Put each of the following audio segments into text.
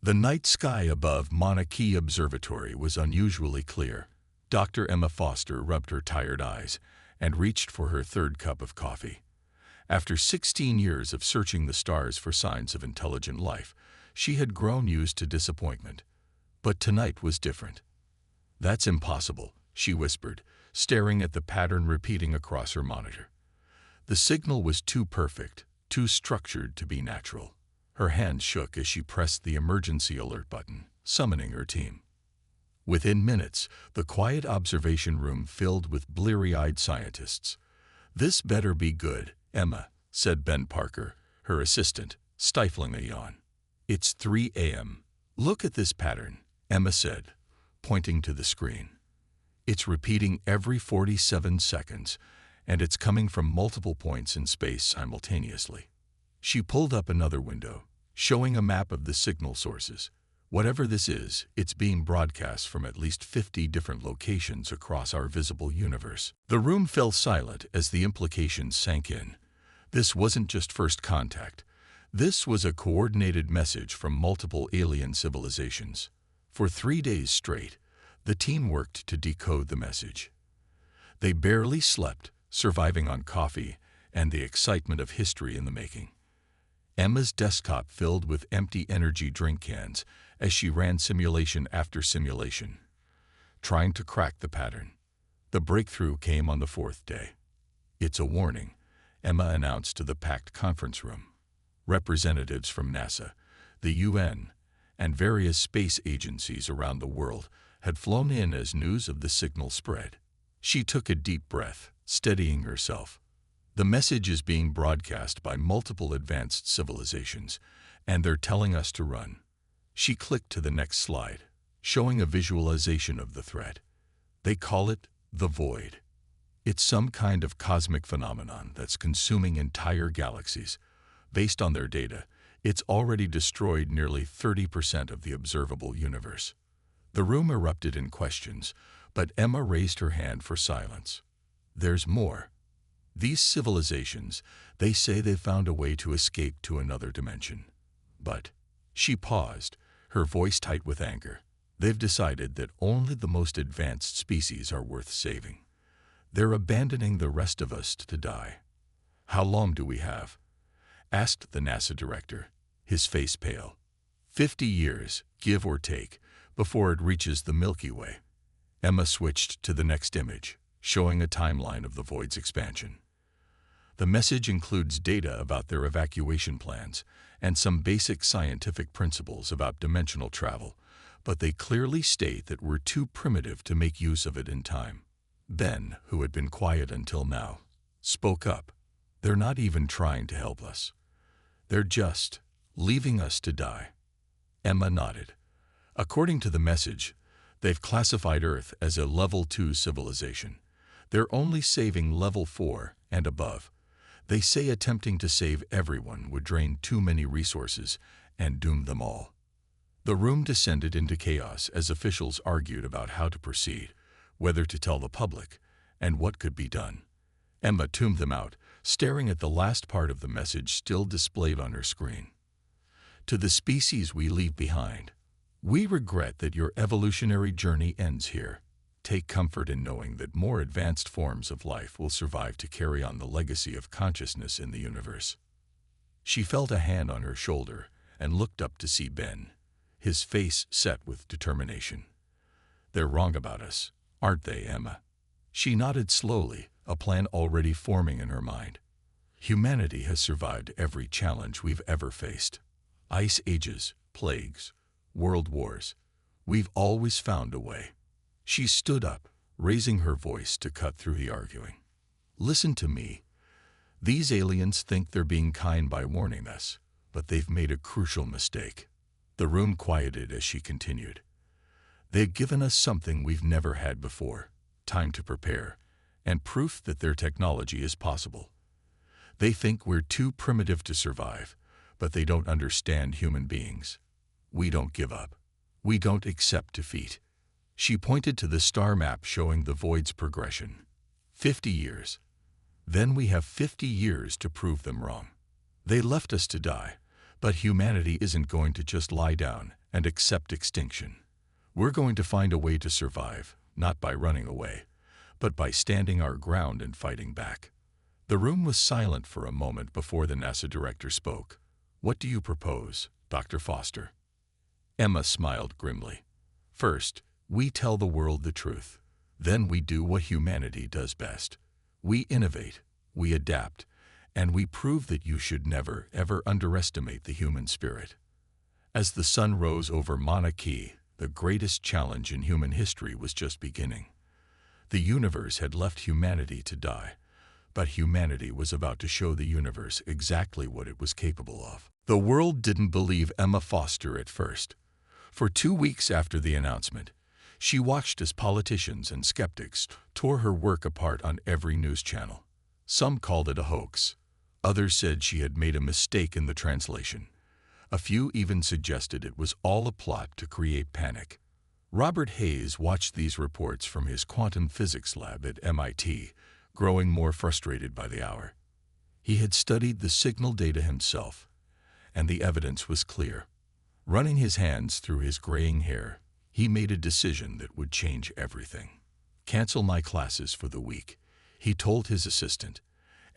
The night sky above Mauna Kea Observatory was unusually clear. Dr. Emma Foster rubbed her tired eyes and reached for her third cup of coffee. After 16 years of searching the stars for signs of intelligent life, she had grown used to disappointment. But tonight was different. "That's impossible," she whispered, staring at the pattern repeating across her monitor. The signal was too perfect, too structured to be natural. Her hand shook as she pressed the emergency alert button, summoning her team. Within minutes, the quiet observation room filled with bleary-eyed scientists. "This better be good, Emma," said Ben Parker, her assistant, stifling a yawn. "It's 3 a.m. "Look at this pattern," Emma said, pointing to the screen. "It's repeating every 47 seconds, and it's coming from multiple points in space simultaneously." She pulled up another window, showing a map of the signal sources. "Whatever this is, it's being broadcast from at least 50 different locations across our visible universe." The room fell silent as the implications sank in. This wasn't just first contact. This was a coordinated message from multiple alien civilizations. For 3 days straight, the team worked to decode the message. They barely slept, surviving on coffee and the excitement of history in the making. Emma's desktop filled with empty energy drink cans as she ran simulation after simulation, trying to crack the pattern. The breakthrough came on the 4th day. "It's a warning," Emma announced to the packed conference room. Representatives from NASA, the UN, and various space agencies around the world had flown in as news of the signal spread. She took a deep breath, steadying herself. "The message is being broadcast by multiple advanced civilizations, and they're telling us to run." She clicked to the next slide, showing a visualization of the threat. "They call it the Void. It's some kind of cosmic phenomenon that's consuming entire galaxies. Based on their data, it's already destroyed nearly 30% of the observable universe." The room erupted in questions, but Emma raised her hand for silence. "There's more. These civilizations, they say they've found a way to escape to another dimension. But," she paused, her voice tight with anger, "they've decided that only the most advanced species are worth saving. They're abandoning the rest of us to die." "How long do we have?" asked the NASA director, his face pale. 50 years, give or take, before it reaches the Milky Way." Emma switched to the next image, showing a timeline of the Void's expansion. The message includes data about their evacuation plans and some basic scientific principles about dimensional travel, but they clearly state that we're too primitive to make use of it in time. Ben, who had been quiet until now, spoke up. "They're not even trying to help us. They're just leaving us to die." Emma nodded. "According to the message, they've classified Earth as a Level 2 civilization. They're only saving Level 4 and above. They say attempting to save everyone would drain too many resources and doom them all." The room descended into chaos as officials argued about how to proceed, whether to tell the public, and what could be done. Emma tuned them out, staring at the last part of the message still displayed on her screen. "To the species we leave behind, we regret that your evolutionary journey ends here. Take comfort in knowing that more advanced forms of life will survive to carry on the legacy of consciousness in the universe." She felt a hand on her shoulder and looked up to see Ben, his face set with determination. "They're wrong about us, aren't they, Emma?" She nodded slowly, a plan already forming in her mind. "Humanity has survived every challenge we've ever faced. Ice ages, plagues, world wars. We've always found a way." She stood up, raising her voice to cut through the arguing. "Listen to me. These aliens think they're being kind by warning us, but they've made a crucial mistake." The room quieted as she continued. "They've given us something we've never had before, time to prepare, and proof that their technology is possible. They think we're too primitive to survive, but they don't understand human beings. We don't give up. We don't accept defeat." She pointed to the star map showing the Void's progression. 50 years. Then we have 50 years to prove them wrong. They left us to die, but humanity isn't going to just lie down and accept extinction. We're going to find a way to survive, not by running away, but by standing our ground and fighting back." The room was silent for a moment before the NASA director spoke. "What do you propose, Dr. Foster?" Emma smiled grimly. "First, we tell the world the truth. Then we do what humanity does best. We innovate, we adapt, and we prove that you should never, ever underestimate the human spirit." As the sun rose over Mauna Kea, the greatest challenge in human history was just beginning. The universe had left humanity to die, but humanity was about to show the universe exactly what it was capable of. The world didn't believe Emma Foster at first. For 2 weeks after the announcement, she watched as politicians and skeptics tore her work apart on every news channel. Some called it a hoax. Others said she had made a mistake in the translation. A few even suggested it was all a plot to create panic. Robert Hayes watched these reports from his quantum physics lab at MIT, growing more frustrated by the hour. He had studied the signal data himself, and the evidence was clear. Running his hands through his graying hair, he made a decision that would change everything. "Cancel my classes for the week," he told his assistant,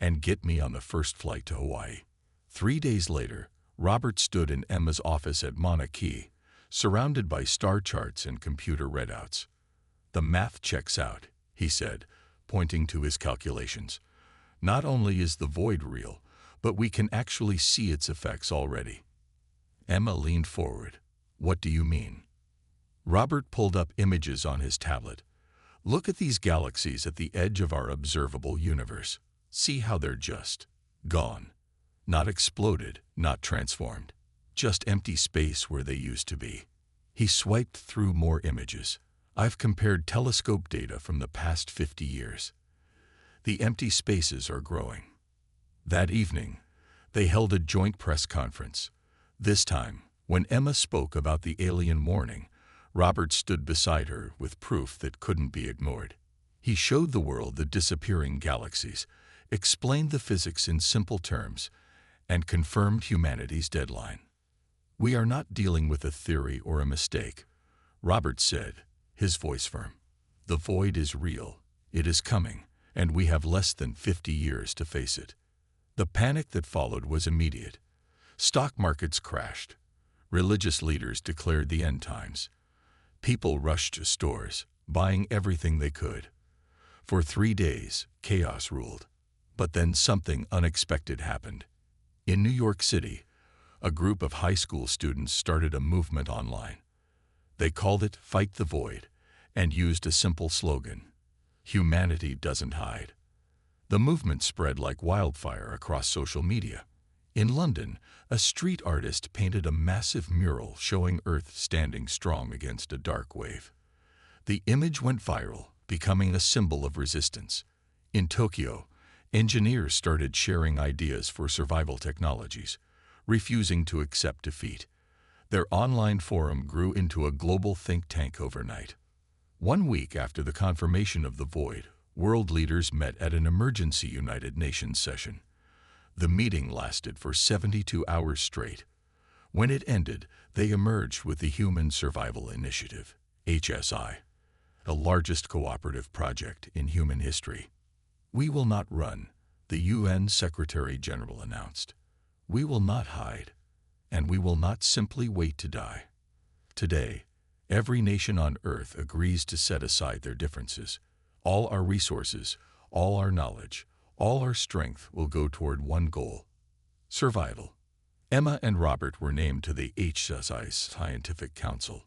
"and get me on the first flight to Hawaii." 3 days later, Robert stood in Emma's office at Mauna Kea, surrounded by star charts and computer readouts. "The math checks out," he said, pointing to his calculations. "Not only is the void real, but we can actually see its effects already." Emma leaned forward. "What do you mean?" Robert pulled up images on his tablet. "Look at these galaxies at the edge of our observable universe. See how they're just gone. Not exploded, not transformed. Just empty space where they used to be." He swiped through more images. "I've compared telescope data from the past 50 years. The empty spaces are growing." That evening, they held a joint press conference. This time, when Emma spoke about the alien warning, Robert stood beside her with proof that couldn't be ignored. He showed the world the disappearing galaxies, explained the physics in simple terms, and confirmed humanity's deadline. "We are not dealing with a theory or a mistake," Robert said, his voice firm. "The void is real. It is coming, and we have less than 50 years to face it." The panic that followed was immediate. Stock markets crashed. Religious leaders declared the end times. People rushed to stores, buying everything they could. For 3 days, chaos ruled. But then something unexpected happened. In New York City, a group of high school students started a movement online. They called it Fight the Void and used a simple slogan: "Humanity doesn't hide." The movement spread like wildfire across social media. In London, a street artist painted a massive mural showing Earth standing strong against a dark wave. The image went viral, becoming a symbol of resistance. In Tokyo, engineers started sharing ideas for survival technologies, refusing to accept defeat. Their online forum grew into a global think tank overnight. 1 week after the confirmation of the void, world leaders met at an emergency United Nations session. The meeting lasted for 72 hours straight. When it ended, they emerged with the Human Survival Initiative, HSI, the largest cooperative project in human history. "We will not run," the UN Secretary-General announced. "We will not hide, and we will not simply wait to die." Today, every nation on Earth agrees to set aside their differences. All our resources, all our knowledge, all our strength will go toward one goal: survival. Emma and Robert were named to the HSI's Scientific Council.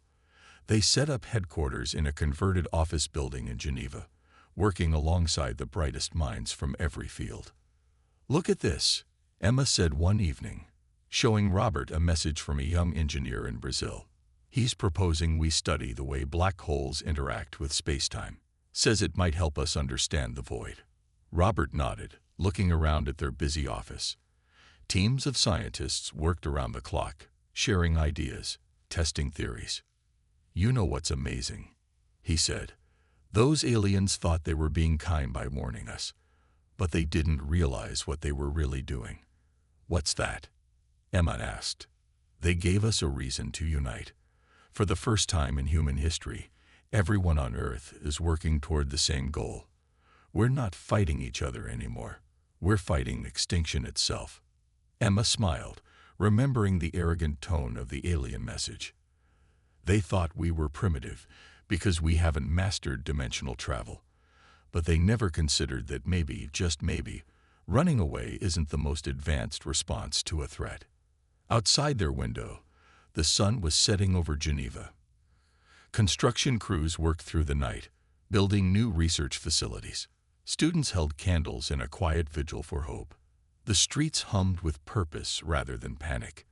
They set up headquarters in a converted office building in Geneva, working alongside the brightest minds from every field. "Look at this," Emma said one evening, showing Robert a message from a young engineer in Brazil. "He's proposing we study the way black holes interact with spacetime. Says it might help us understand the void." Robert nodded, looking around at their busy office. Teams of scientists worked around the clock, sharing ideas, testing theories. "You know what's amazing?" he said. "Those aliens thought they were being kind by warning us, but they didn't realize what they were really doing." "What's that?" Emma asked. "They gave us a reason to unite. For the first time in human history, everyone on Earth is working toward the same goal. We're not fighting each other anymore. We're fighting extinction itself. Emma smiled, remembering the arrogant tone of the alien message. They thought we were primitive because we haven't mastered dimensional travel. But they never considered that maybe, just maybe, running away isn't the most advanced response to a threat. Outside their window, the sun was setting over Geneva. Construction crews worked through the night, building new research facilities. Students held candles in a quiet vigil for hope. The streets hummed with purpose rather than panic.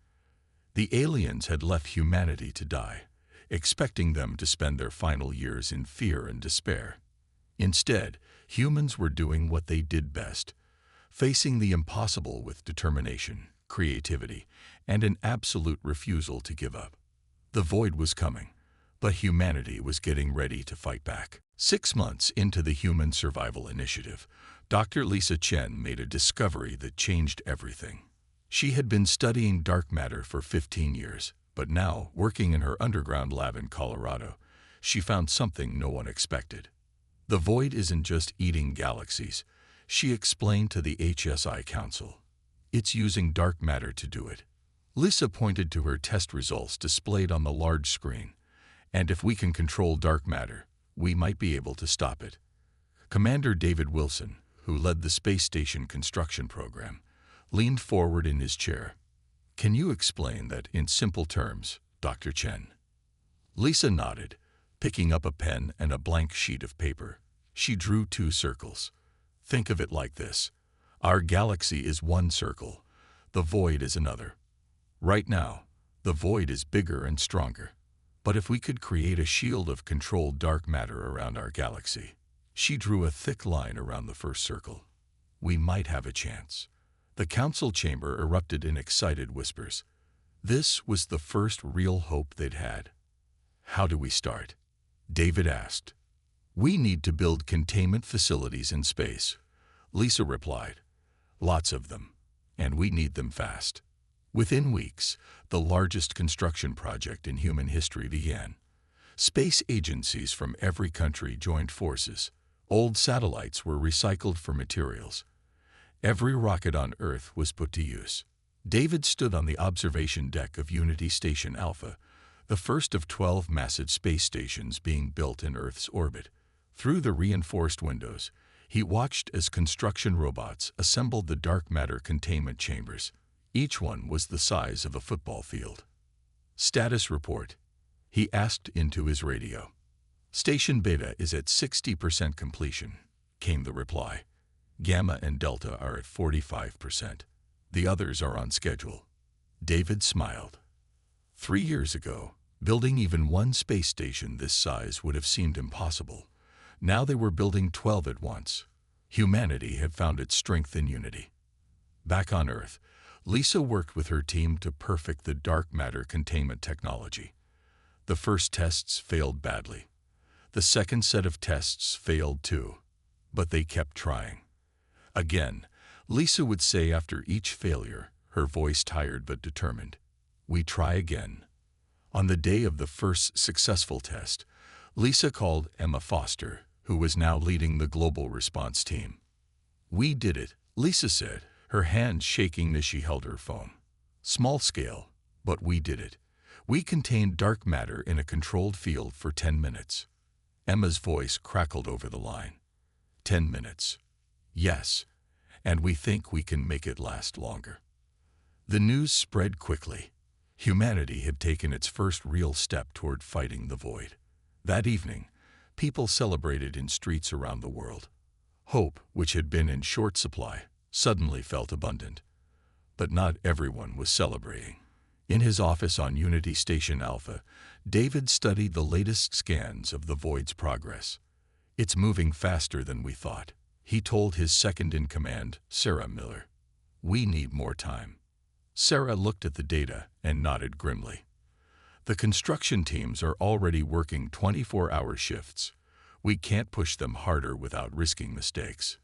The aliens had left humanity to die, expecting them to spend their final years in fear and despair. Instead, humans were doing what they did best, facing the impossible with determination, creativity, and an absolute refusal to give up. The void was coming, but humanity was getting ready to fight back. 6 months into the Human Survival Initiative, Dr. Lisa Chen made a discovery that changed everything. She had been studying dark matter for 15 years, but now, working in her underground lab in Colorado, she found something no one expected. The void isn't just eating galaxies, she explained to the HSI Council. It's using dark matter to do it. Lisa pointed to her test results displayed on the large screen. And if we can control dark matter, we might be able to stop it. Commander David Wilson, who led the space station construction program, leaned forward in his chair. Can you explain that in simple terms, Dr. Chen? Lisa nodded, picking up a pen and a blank sheet of paper. She drew 2 circles. Think of it like this. Our galaxy is one circle. The void is another. Right now, the void is bigger and stronger. But if we could create a shield of controlled dark matter around our galaxy, she drew a thick line around the first circle, we might have a chance. The council chamber erupted in excited whispers. This was the first real hope they'd had. How do we start? David asked. We need to build containment facilities in space, Lisa replied. Lots of them, and we need them fast. Within weeks, the largest construction project in human history began. Space agencies from every country joined forces. Old satellites were recycled for materials. Every rocket on Earth was put to use. David stood on the observation deck of Unity Station Alpha, the first of 12 massive space stations being built in Earth's orbit. Through the reinforced windows, he watched as construction robots assembled the dark matter containment chambers. Each one was the size of a football field. Status report, he asked into his radio. Station Beta is at 60% completion, came the reply. Gamma and Delta are at 45%. The others are on schedule. David smiled. 3 years ago, building even one space station this size would have seemed impossible. Now they were building 12 at once. Humanity had found its strength in unity. Back on Earth, Lisa worked with her team to perfect the dark matter containment technology. The first tests failed badly. The second set of tests failed too, but they kept trying. Again, Lisa would say after each failure, her voice tired but determined, "We try again." On the day of the first successful test, Lisa called Emma Foster, who was now leading the global response team. "We did it," Lisa said, her hands shaking as she held her phone. "Small scale, but we did it. We contained dark matter in a controlled field for 10 minutes. Emma's voice crackled over the line. 10 minutes. Yes, and we think we can make it last longer. The news spread quickly. Humanity had taken its first real step toward fighting the void. That evening, people celebrated in streets around the world. Hope, which had been in short supply, suddenly felt abundant. But not everyone was celebrating. In his office on Unity Station Alpha, David studied the latest scans of the void's progress. "It's moving faster than we thought," he told his second-in-command, Sarah Miller. "We need more time." Sarah looked at the data and nodded grimly. "The construction teams are already working 24-hour shifts. We can't push them harder without risking mistakes.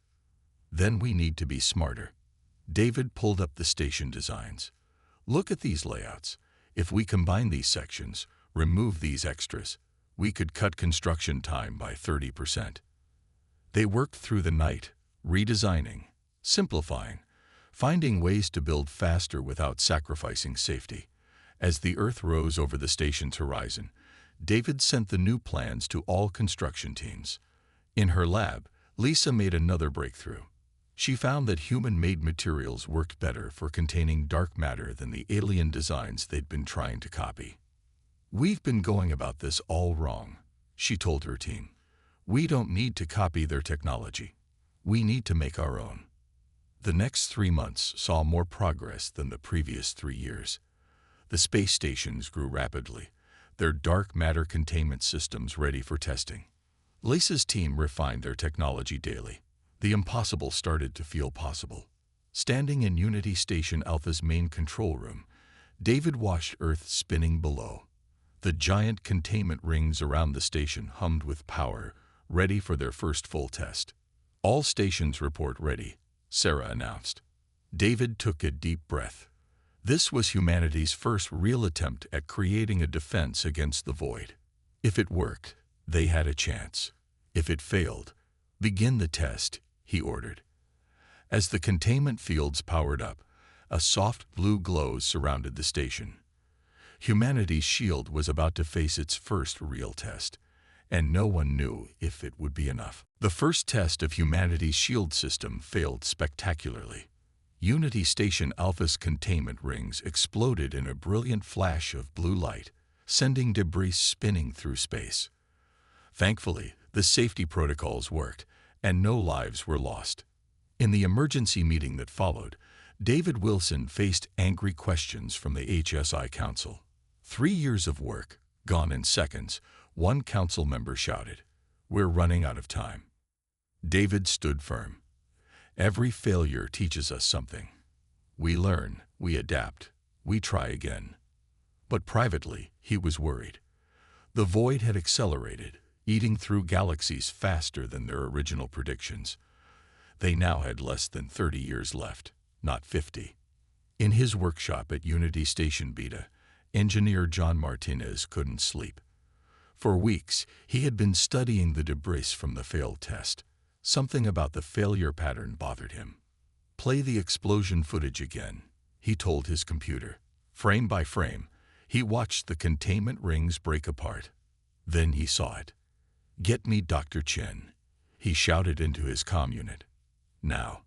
Then we need to be smarter." David pulled up the station designs. "Look at these layouts. If we combine these sections, Remove these extras. We could cut construction time by 30%. They worked through the night, redesigning, simplifying, finding ways to build faster without sacrificing safety. As the Earth rose over the station's horizon, David sent the new plans to all construction teams. In her lab, Lisa made another breakthrough. She found that human-made materials worked better for containing dark matter than the alien designs they'd been trying to copy. "We've been going about this all wrong," she told her team. "We don't need to copy their technology. We need to make our own." The next 3 months saw more progress than the previous 3 years. The space stations grew rapidly, their dark matter containment systems ready for testing. Lisa's team refined their technology daily. The impossible started to feel possible. Standing in Unity Station Alpha's main control room, David watched Earth spinning below. The giant containment rings around the station hummed with power, ready for their first full test. "All stations report ready," Sarah announced. David took a deep breath. This was humanity's first real attempt at creating a defense against the void. If it worked, they had a chance. If it failed, begin the test, he ordered. As the containment fields powered up, a soft blue glow surrounded the station. Humanity's shield was about to face its first real test, and no one knew if it would be enough. The first test of humanity's shield system failed spectacularly. Unity Station Alpha's containment rings exploded in a brilliant flash of blue light, sending debris spinning through space. Thankfully, the safety protocols worked, and no lives were lost. In the emergency meeting that followed, David Wilson faced angry questions from the HSI Council. 3 years of work, gone in seconds, one council member shouted, "We're running out of time." David stood firm. "Every failure teaches us something. We learn, we adapt, we try again." But privately, he was worried. The void had accelerated, eating through galaxies faster than their original predictions. They now had less than 30 years left, not 50. In his workshop at Unity Station Beta, engineer John Martinez couldn't sleep. For weeks, he had been studying the debris from the failed test. Something about the failure pattern bothered him. "Play the explosion footage again," he told his computer. Frame by frame, he watched the containment rings break apart. Then he saw it. "Get me Dr. Chen," he shouted into his comm unit. Now.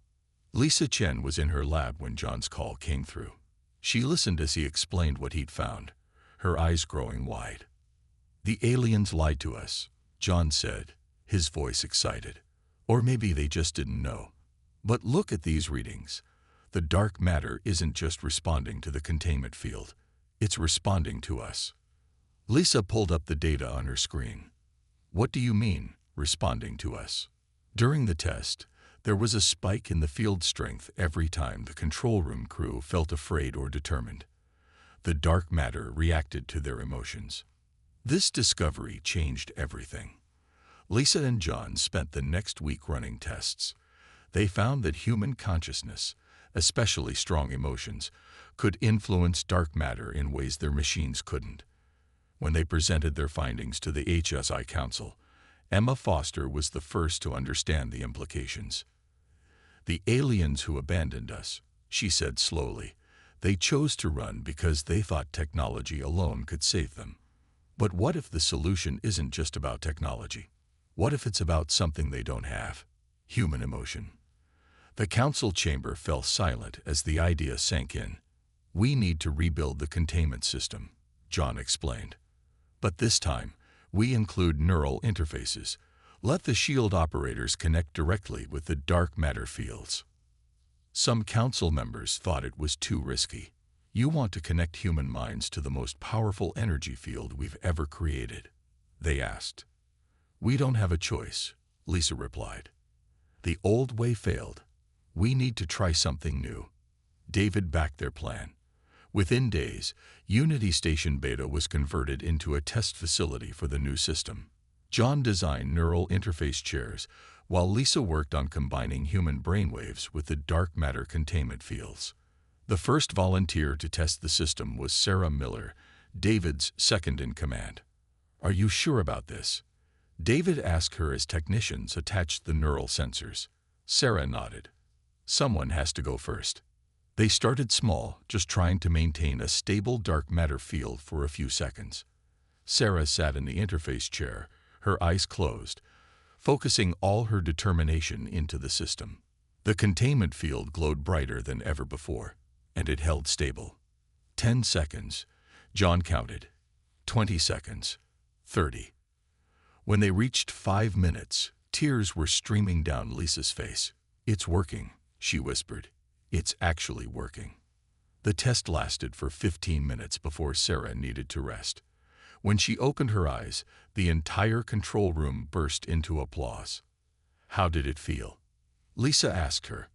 Lisa Chen was in her lab when John's call came through. She listened as he explained what he'd found, her eyes growing wide. "The aliens lied to us," John said, his voice excited. "Or maybe they just didn't know. But look at these readings. The dark matter isn't just responding to the containment field. It's responding to us." Lisa pulled up the data on her screen. "What do you mean, responding to us?" During the test, there was a spike in the field strength every time the control room crew felt afraid or determined. The dark matter reacted to their emotions. This discovery changed everything. Lisa and John spent the next week running tests. They found that human consciousness, especially strong emotions, could influence dark matter in ways their machines couldn't. When they presented their findings to the HSI Council, Emma Foster was the first to understand the implications. "The aliens who abandoned us," she said slowly, "they chose to run because they thought technology alone could save them. But what if the solution isn't just about technology? What if it's about something they don't have? Human emotion." The council chamber fell silent as the idea sank in. "We need to rebuild the containment system," John explained. "But this time, we include neural interfaces. Let the shield operators connect directly with the dark matter fields." Some council members thought it was too risky. "You want to connect human minds to the most powerful energy field we've ever created?" they asked. "We don't have a choice," Lisa replied. "The old way failed. We need to try something new." David backed their plan. Within days, Unity Station Beta was converted into a test facility for the new system. John designed neural interface chairs, while Lisa worked on combining human brainwaves with the dark matter containment fields. The first volunteer to test the system was Sarah Miller, David's second in command. "Are you sure about this?" David asked her as technicians attached the neural sensors. Sarah nodded. "Someone has to go first." They started small, just trying to maintain a stable dark matter field for a few seconds. Sarah sat in the interface chair, her eyes closed, focusing all her determination into the system. The containment field glowed brighter than ever before, and it held stable. 10 seconds. John counted. 20 seconds. 30. When they reached 5 minutes, tears were streaming down Lisa's face. "It's working," she whispered. "It's actually working." The test lasted for 15 minutes before Sarah needed to rest. When she opened her eyes, the entire control room burst into applause. "How did it feel?" Lisa asked her.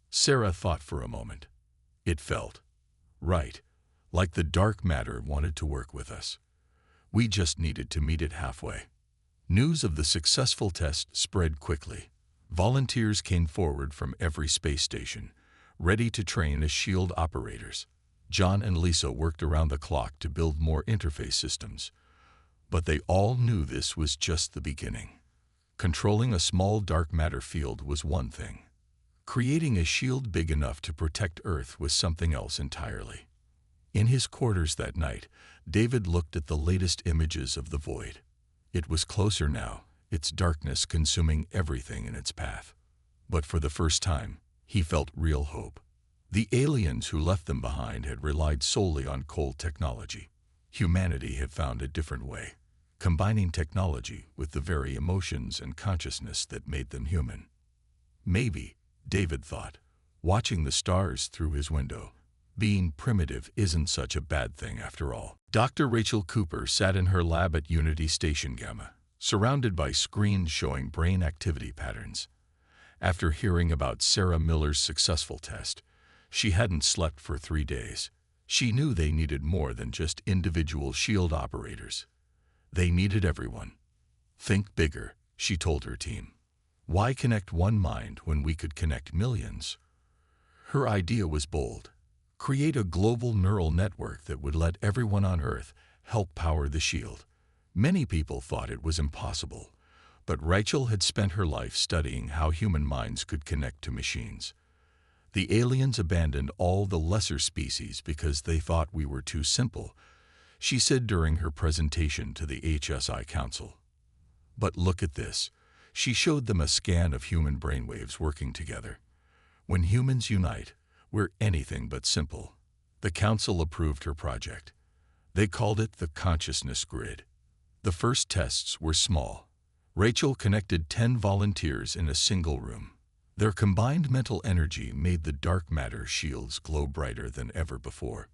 Sarah thought for a moment. "It felt right, like the dark matter wanted to work with us. We just needed to meet it halfway." News of the successful test spread quickly. Volunteers came forward from every space station, ready to train as shield operators. John and Lisa worked around the clock to build more interface systems. But they all knew this was just the beginning. Controlling a small dark matter field was one thing. Creating a shield big enough to protect Earth was something else entirely. In his quarters that night, David looked at the latest images of the void. It was closer now, its darkness consuming everything in its path. But for the first time, he felt real hope. The aliens who left them behind had relied solely on cold technology. Humanity had found a different way, combining technology with the very emotions and consciousness that made them human. Maybe, David thought, watching the stars through his window, being primitive isn't such a bad thing after all. Dr. Rachel Cooper sat in her lab at Unity Station Gamma, surrounded by screens showing brain activity patterns. After hearing about Sarah Miller's successful test, she hadn't slept for 3 days. She knew they needed more than just individual shield operators. They needed everyone. "Think bigger," she told her team. "Why connect one mind when we could connect millions?" Her idea was bold. Create a global neural network that would let everyone on Earth help power the shield. Many people thought it was impossible, but Rachel had spent her life studying how human minds could connect to machines. The aliens abandoned all the lesser species because they thought we were too simple, she said during her presentation to the HSI Council. "But look at this." She showed them a scan of human brainwaves working together. "When humans unite, we're anything but simple." The council approved her project. They called it the Consciousness Grid. The first tests were small. Rachel connected 10 volunteers in a single room. Their combined mental energy made the dark matter shields glow brighter than ever before.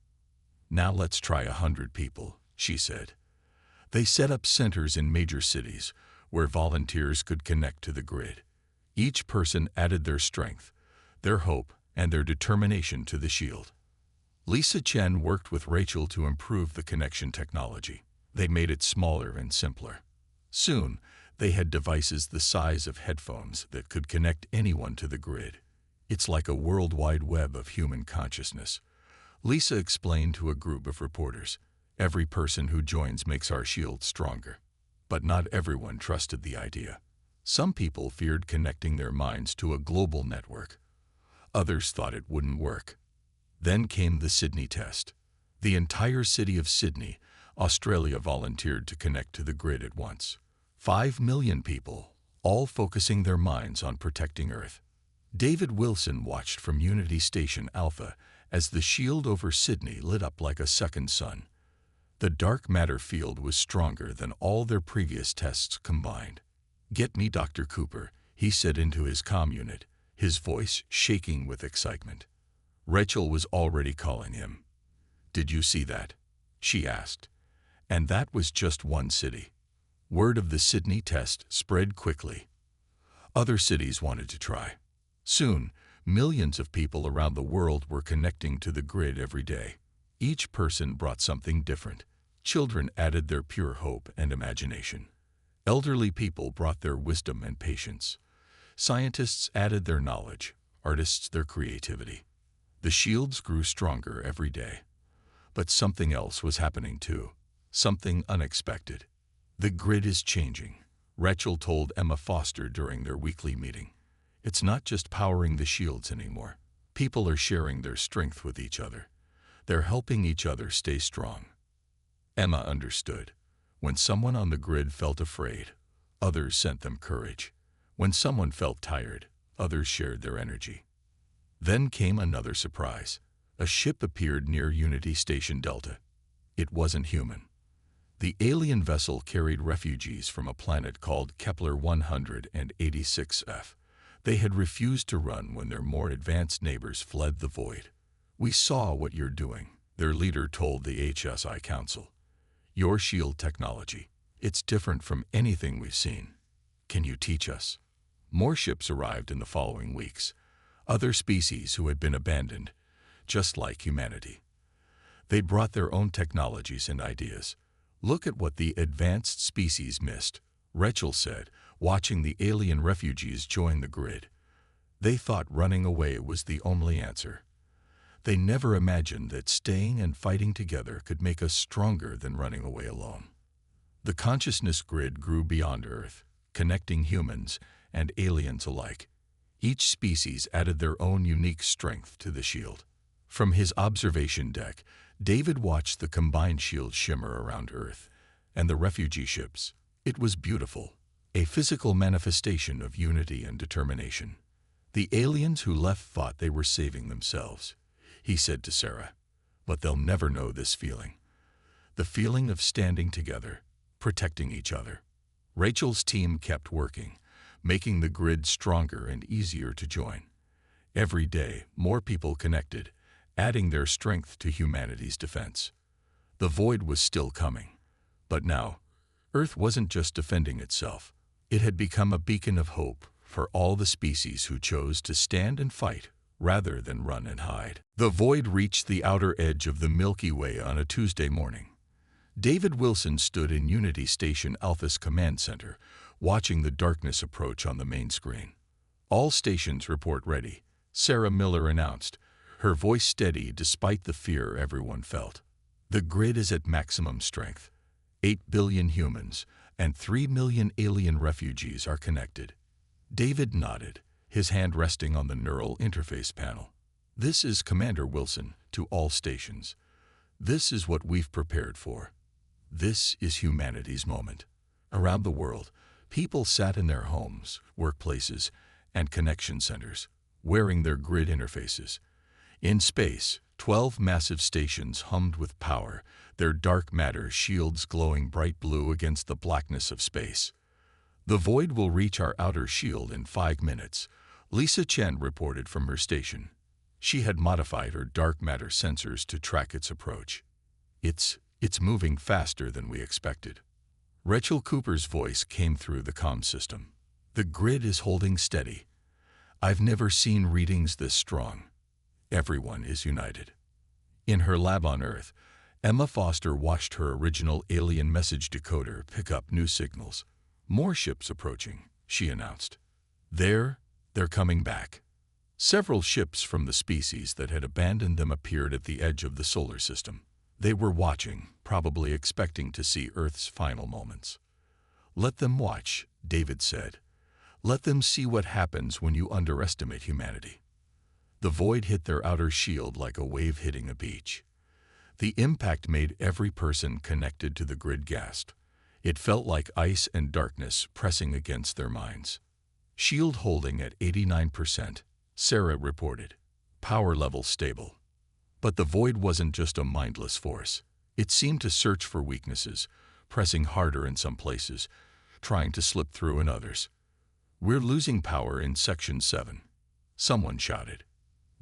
"Now let's try 100 people," she said. They set up centers in major cities where volunteers could connect to the grid. Each person added their strength, their hope, and their determination to the shield. Lisa Chen worked with Rachel to improve the connection technology. They made it smaller and simpler. Soon, they had devices the size of headphones that could connect anyone to the grid. "It's like a worldwide web of human consciousness," Lisa explained to a group of reporters. "Every person who joins makes our shield stronger." But not everyone trusted the idea. Some people feared connecting their minds to a global network. Others thought it wouldn't work. Then came the Sydney test. The entire city of Sydney, Australia volunteered to connect to the grid at once. 5 million people, all focusing their minds on protecting Earth. David Wilson watched from Unity Station Alpha as the shield over Sydney lit up like a second sun. The dark matter field was stronger than all their previous tests combined. "Get me Dr. Cooper," he said into his comm unit, his voice shaking with excitement. Rachel was already calling him. "Did you see that?" she asked. And that was just one city. Word of the Sydney test spread quickly. Other cities wanted to try. Soon, millions of people around the world were connecting to the grid every day. Each person brought something different. Children added their pure hope and imagination. Elderly people brought their wisdom and patience. Scientists added their knowledge, artists their creativity. The shields grew stronger every day. But something else was happening too. Something unexpected. The grid is changing, Rachel told Emma Foster during their weekly meeting. It's not just powering the shields anymore. People are sharing their strength with each other. They're helping each other stay strong. Emma understood. When someone on the grid felt afraid, others sent them courage. When someone felt tired, others shared their energy. Then came another surprise. A ship appeared near Unity Station Delta. It wasn't human. The alien vessel carried refugees from a planet called Kepler 186f. They had refused to run when their more advanced neighbors fled the void. "We saw what you're doing," their leader told the HSI Council. "Your shield technology, it's different from anything we've seen. Can you teach us?" More ships arrived in the following weeks. Other species who had been abandoned, just like humanity. They brought their own technologies and ideas. "Look at what the advanced species missed," Rachel said, watching the alien refugees join the grid. They thought running away was the only answer. They never imagined that staying and fighting together could make us stronger than running away alone. The consciousness grid grew beyond Earth, connecting humans and aliens alike. Each species added their own unique strength to the shield. From his observation deck, David watched the combined shield shimmer around Earth and the refugee ships. It was beautiful, a physical manifestation of unity and determination. "The aliens who left thought they were saving themselves," he said to Sarah. "But they'll never know this feeling. The feeling of standing together, protecting each other." Rachel's team kept working, making the grid stronger and easier to join. Every day, more people connected, adding their strength to humanity's defense. The void was still coming. But now, Earth wasn't just defending itself. It had become a beacon of hope for all the species who chose to stand and fight rather than run and hide. The void reached the outer edge of the Milky Way on a Tuesday morning. David Wilson stood in Unity Station Alpha's command center, watching the darkness approach on the main screen. "All stations report ready," Sarah Miller announced, her voice steady despite the fear everyone felt. "The grid is at maximum strength. 8 billion humans and 3 million alien refugees are connected." David nodded, his hand resting on the neural interface panel. "This is Commander Wilson to all stations. This is what we've prepared for. This is humanity's moment." Around the world, people sat in their homes, workplaces, and connection centers, wearing their grid interfaces. In space, 12 massive stations hummed with power, their dark matter shields glowing bright blue against the blackness of space. "The void will reach our outer shield in 5 minutes, Lisa Chen reported from her station. She had modified her dark matter sensors to track its approach. It's moving faster than we expected." Rachel Cooper's voice came through the comm system. "The grid is holding steady. I've never seen readings this strong. Everyone is united." In her lab on Earth, Emma Foster watched her original alien message decoder pick up new signals. "More ships approaching," she announced. They're coming back." Several ships from the species that had abandoned them appeared at the edge of the solar system. They were watching, probably expecting to see Earth's final moments. "Let them watch," David said. "Let them see what happens when you underestimate humanity." The void hit their outer shield like a wave hitting a beach. The impact made every person connected to the grid gasp. It felt like ice and darkness pressing against their minds. "Shield holding at 89%, Sarah reported. "Power level stable." But the void wasn't just a mindless force. It seemed to search for weaknesses, pressing harder in some places, trying to slip through in others. "We're losing power in Section 7. Someone shouted.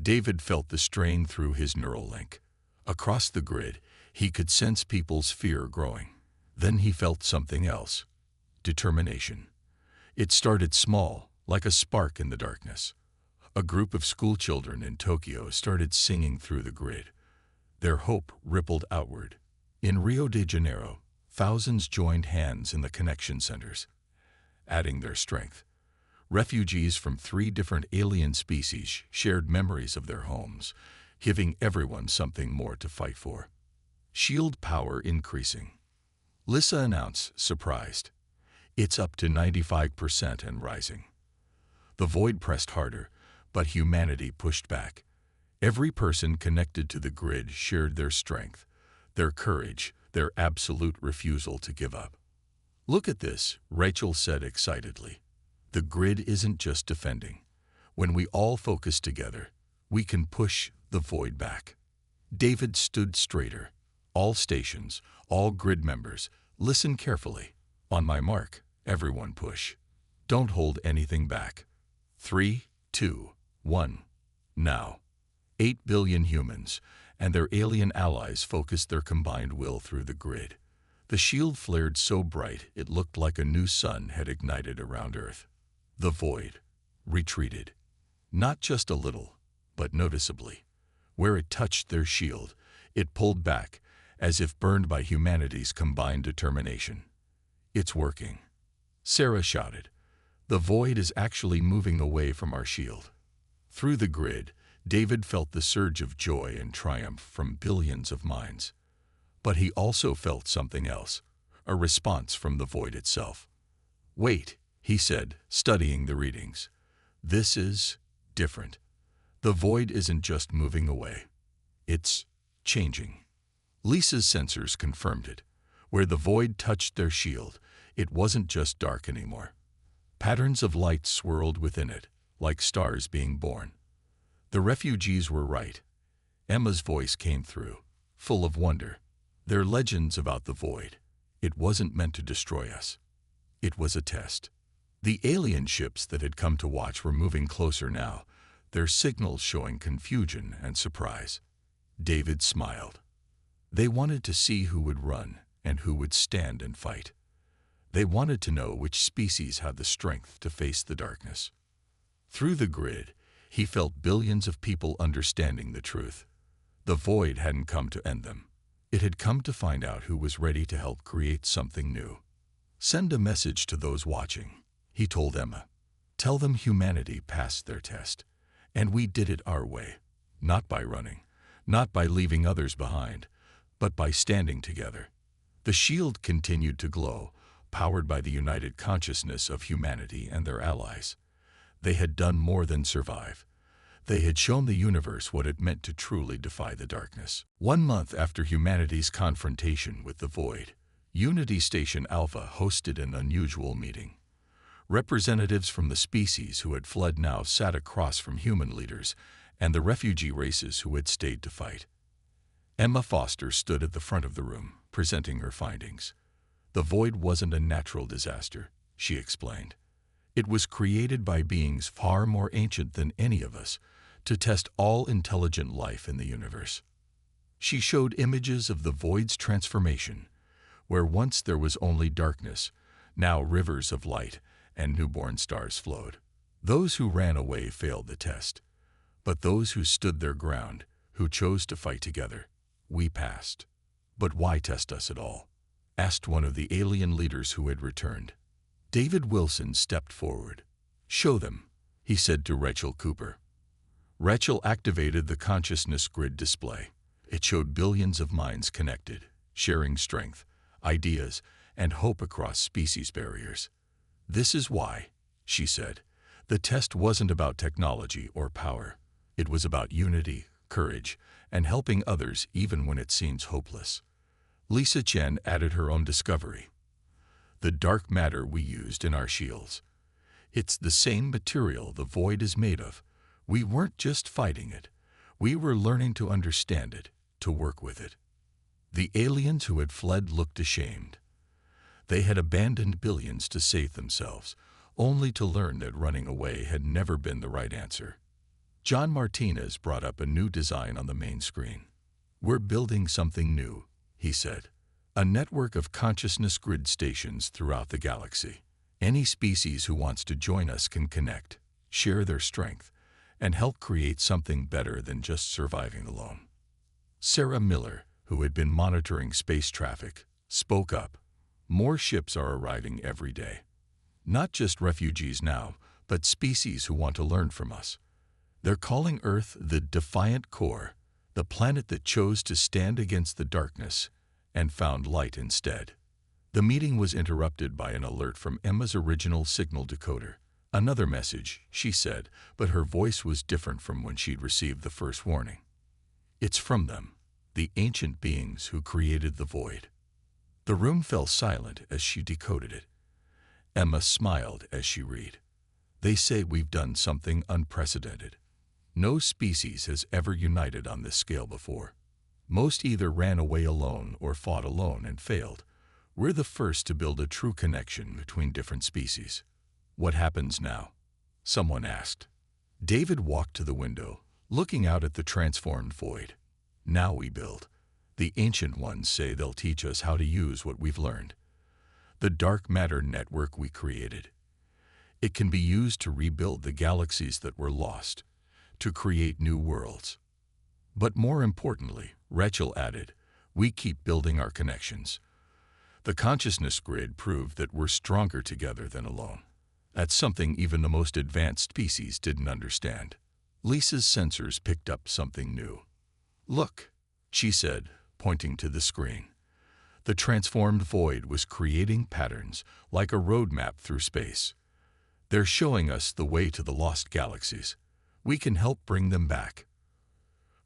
David felt the strain through his neural link. Across the grid, he could sense people's fear growing. Then he felt something else. Determination. It started small, like a spark in the darkness. A group of schoolchildren in Tokyo started singing through the grid. Their hope rippled outward. In Rio de Janeiro, thousands joined hands in the connection centers, adding their strength. Refugees from 3 different alien species shared memories of their homes, giving everyone something more to fight for. shield power increasing. Lissa announced, surprised. It's up to 95% and rising. The void pressed harder, but humanity pushed back. Every person connected to the grid shared their strength, their courage, their absolute refusal to give up. Look at this, Rachel said excitedly. The grid isn't just defending. When we all focus together, we can push the void back. David stood straighter. All stations, all grid members, listen carefully. On my mark, everyone push. Don't hold anything back. 3, 2, 1. Now. 8 billion humans and their alien allies focused their combined will through the grid. The shield flared so bright it looked like a new sun had ignited around Earth. The void retreated. Not just a little, but noticeably. Where it touched their shield, it pulled back, as if burned by humanity's combined determination. It's working. Sarah shouted. The void is actually moving away from our shield. Through the grid, David felt the surge of joy and triumph from billions of minds. But he also felt something else, a response from the void itself. Wait, he said, studying the readings. This is different. The void isn't just moving away. It's changing. Lisa's sensors confirmed it. Where the void touched their shield, it wasn't just dark anymore. Patterns of light swirled within it, like stars being born. The refugees were right. Emma's voice came through, full of wonder. They're legends about the void. It wasn't meant to destroy us. It was a test. The alien ships that had come to watch were moving closer now, their signals showing confusion and surprise. David smiled. They wanted to see who would run and who would stand and fight. They wanted to know which species had the strength to face the darkness. Through the grid, he felt billions of people understanding the truth. The void hadn't come to end them. It had come to find out who was ready to help create something new. Send a message to those watching, he told Emma. Tell them humanity passed their test, and we did it our way, not by running, not by leaving others behind, but by standing together. The shield continued to glow, powered by the united consciousness of humanity and their allies. They had done more than survive. They had shown the universe what it meant to truly defy the darkness. 1 month after humanity's confrontation with the void, Unity Station Alpha hosted an unusual meeting. Representatives from the species who had fled now sat across from human leaders and the refugee races who had stayed to fight. Emma Foster stood at the front of the room, presenting her findings. The void wasn't a natural disaster, she explained. It was created by beings far more ancient than any of us to test all intelligent life in the universe. She showed images of the void's transformation, where once there was only darkness, now rivers of light and newborn stars flowed. Those who ran away failed the test, but those who stood their ground, who chose to fight together, we passed. But why test us at all? Asked one of the alien leaders who had returned. David Wilson stepped forward. Show them, he said to Rachel Cooper. Rachel activated the consciousness grid display. It showed billions of minds connected, sharing strength, ideas, and hope across species barriers. This is why, she said, the test wasn't about technology or power. It was about unity, courage, and helping others even when it seems hopeless. Lisa Chen added her own discovery. The dark matter we used in our shields. It's the same material the void is made of. We weren't just fighting it. We were learning to understand it, to work with it. The aliens who had fled looked ashamed. They had abandoned billions to save themselves, only to learn that running away had never been the right answer. John Martinez brought up a new design on the main screen. We're building something new, he said. A network of consciousness grid stations throughout the galaxy. Any species who wants to join us can connect, share their strength, and help create something better than just surviving alone. Sarah Miller, who had been monitoring space traffic, spoke up. More ships are arriving every day. Not just refugees now, but species who want to learn from us. They're calling Earth the Defiant Core, the planet that chose to stand against the darkness and found light instead. The meeting was interrupted by an alert from Emma's original signal decoder. Another message, she said, but her voice was different from when she'd received the first warning. It's from them, the ancient beings who created the void. The room fell silent as she decoded it. Emma smiled as she read. They say we've done something unprecedented. No species has ever united on this scale before. Most either ran away alone or fought alone and failed. We're the first to build a true connection between different species. What happens now? Someone asked. David walked to the window, looking out at the transformed void. Now we build. The ancient ones say they'll teach us how to use what we've learned. The dark matter network we created. It can be used to rebuild the galaxies that were lost, to create new worlds. But more importantly, Rachel added, we keep building our connections. The consciousness grid proved that we're stronger together than alone. That's something even the most advanced species didn't understand. Lisa's sensors picked up something new. Look, she said, pointing to the screen. The transformed void was creating patterns like a roadmap through space. They're showing us the way to the lost galaxies. We can help bring them back.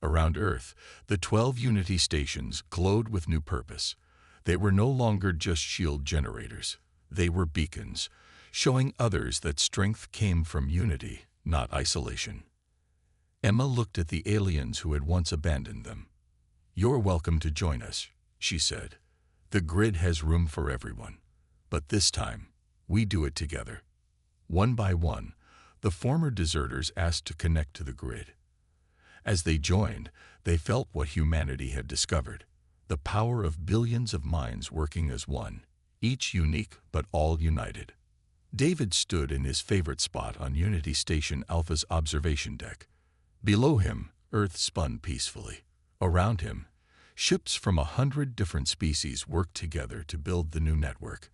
Around Earth, the 12 Unity stations glowed with new purpose. They were no longer just shield generators. They were beacons, showing others that strength came from unity, not isolation. Emma looked at the aliens who had once abandoned them. You're welcome to join us, she said. The grid has room for everyone. But this time, we do it together. One by one, the former deserters asked to connect to the grid. As they joined, they felt what humanity had discovered, the power of billions of minds working as one, each unique but all united. David stood in his favorite spot on Unity Station Alpha's observation deck. Below him, Earth spun peacefully. Around him, ships from 100 different species worked together to build the new network.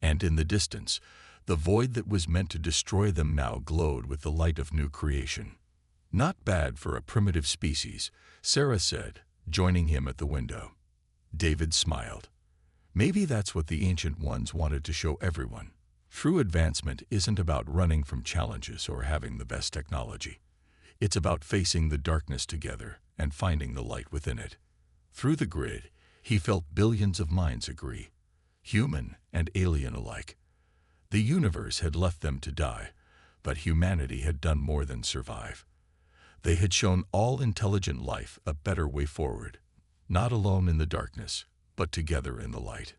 And in the distance, the void that was meant to destroy them now glowed with the light of new creation. Not bad for a primitive species, Sarah said, joining him at the window. David smiled. Maybe that's what the ancient ones wanted to show everyone. True advancement isn't about running from challenges or having the best technology. It's about facing the darkness together and finding the light within it. Through the grid, he felt billions of minds agree, human and alien alike. The universe had left them to die, but humanity had done more than survive. They had shown all intelligent life a better way forward, not alone in the darkness, but together in the light.